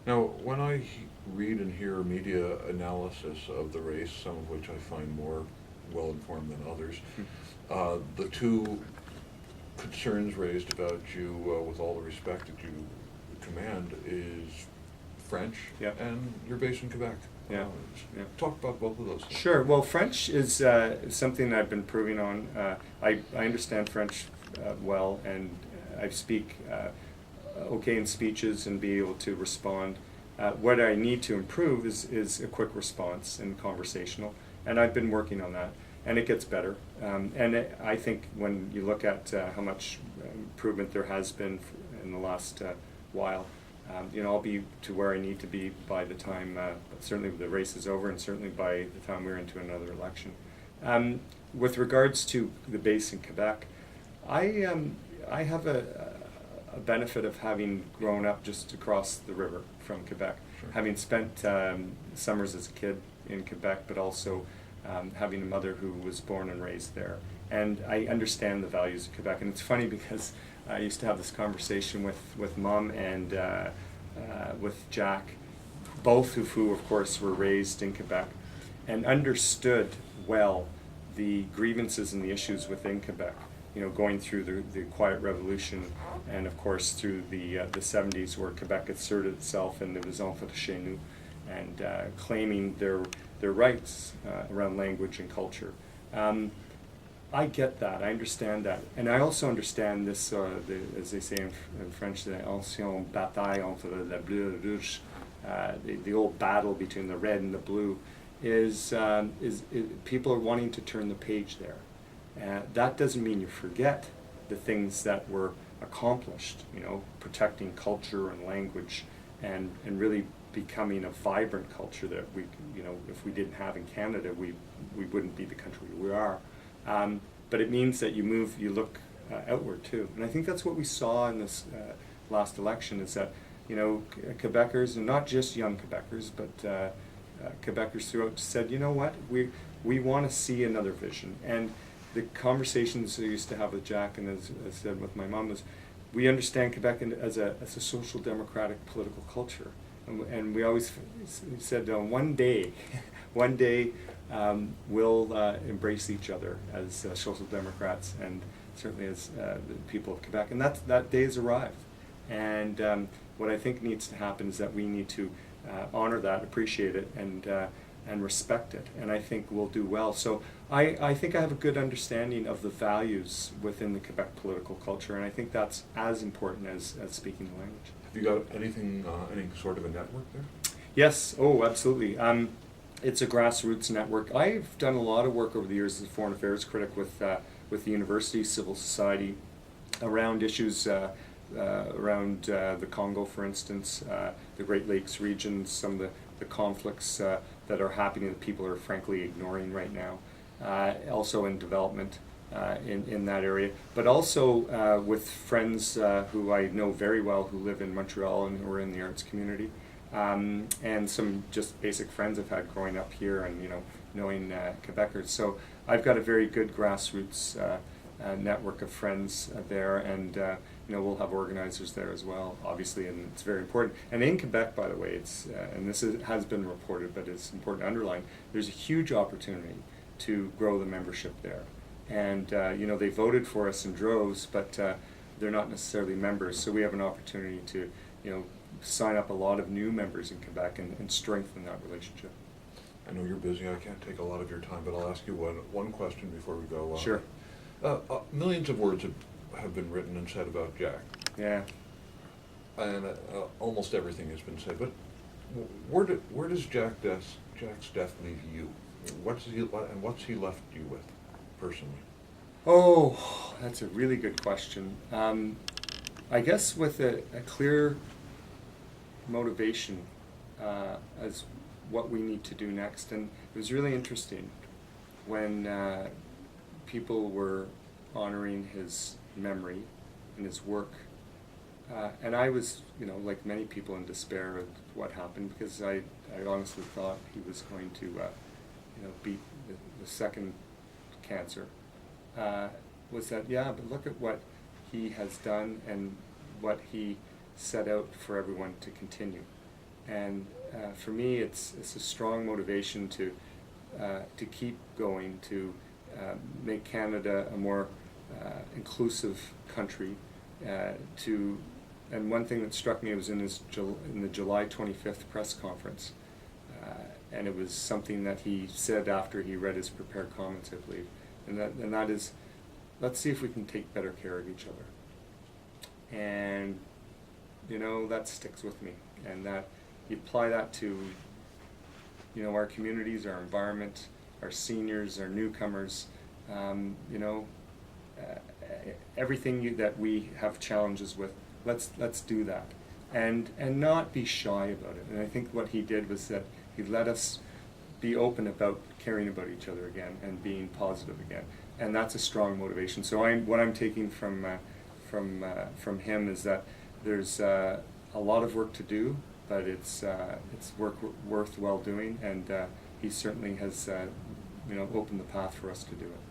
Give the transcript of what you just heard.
Now, when I read and hear media analysis of the race, some of which I find more well-informed than others, the two concerns raised about you, with all the respect that you command, is French Yeah, and you're based in Quebec. yeah, yeah. Talk about both of those things. Sure. Well, French is something I've been improving on. I understand French well, and I speak okay in speeches and be able to respond. What I need to improve is a quick response and conversational, and I've been working on that, and it gets better. I think when you look at how much improvement there has been in the last while, I'll be to where I need to be by the time, certainly the race is over, and certainly by the time we're into another election. With regards to the base in Quebec, I have a benefit of having grown up just across the river from Quebec, Sure. having spent summers as a kid in Quebec, but also having a mother who was born and raised there. And I understand the values of Quebec. And it's funny because I used to have this conversation with Mom and with Jack, both who of course were raised in Quebec and understood well the grievances and the issues within Quebec. Going through the Quiet Revolution, and of course through the 70s, where Quebec asserted itself and it was enfant de chez nous, and claiming their rights around language and culture. I get that. I understand that, and I also understand this. As they say in French, the ancienne bataille entre le bleu et le rouge, the old battle between the red and the blue, is people are wanting to turn the page there. That doesn't mean you forget the things that were accomplished. Protecting culture and language, and really becoming a vibrant culture that we, if we didn't have in Canada, we wouldn't be the country we are. But it means that you look outward too, and I think that's what we saw in this last election. Is that Quebecers, and not just young Quebecers, but Quebecers throughout, said, what, we want to see another vision. And the conversations I used to have with Jack, and as I said with my mom, is we understand Quebec as a social democratic political culture, and we always said one day, one day we'll embrace each other as social democrats, and certainly as the people of Quebec, and that day has arrived. And what I think needs to happen is that we need to honor that, appreciate it, and respect it, and I think we'll do well. So I think I have a good understanding of the values within the Quebec political culture, and I think that's as important as speaking the language. Have you got anything, any sort of a network there? Yes, oh, absolutely. It's a grassroots network. I've done a lot of work over the years as a foreign affairs critic with the university, civil society, around issues around the Congo, for instance, the Great Lakes region, some of the conflicts that are happening that people are frankly ignoring right now. Also in development in that area, but also with friends who I know very well who live in Montreal and who are in the arts community. And some just basic friends I've had growing up here, and knowing Quebecers. So I've got a very good grassroots network of friends there, and we'll have organizers there as well, obviously, and it's very important. And in Quebec, by the way, it's and this has been reported, but it's important to underline, there's a huge opportunity to grow the membership there. And they voted for us in droves, but they're not necessarily members, so we have an opportunity to sign up a lot of new members in Quebec and strengthen that relationship. I know you're busy. I can't take a lot of your time, but I'll ask you one question before we go. Sure. Millions of words have been written and said about Jack. Yeah. And almost everything has been said. But where does Jack's death leave you? What's he left you with, personally? Oh, that's a really good question. I guess with a clear motivation as what we need to do next. And it was really interesting when people were honoring his memory and his work. And I was, like many people, in despair of what happened, because I honestly thought he was going to, beat the second cancer. Was that, yeah, but look at what he has done and what he set out for everyone to continue. And for me, it's a strong motivation to keep going, to make Canada a more inclusive country. And one thing that struck me was in the July 25th press conference, and it was something that he said after he read his prepared comments, I believe, and that is, let's see if we can take better care of each other. And that sticks with me, and that you apply that to our communities, our environment, our seniors, our newcomers, everything that we have challenges with. Let's do that, and not be shy about it. And I think what he did was that he let us be open about caring about each other again and being positive again, and that's a strong motivation. So what I'm taking from him is that there's a lot of work to do, but it's work worth well doing, and he certainly has opened the path for us to do it.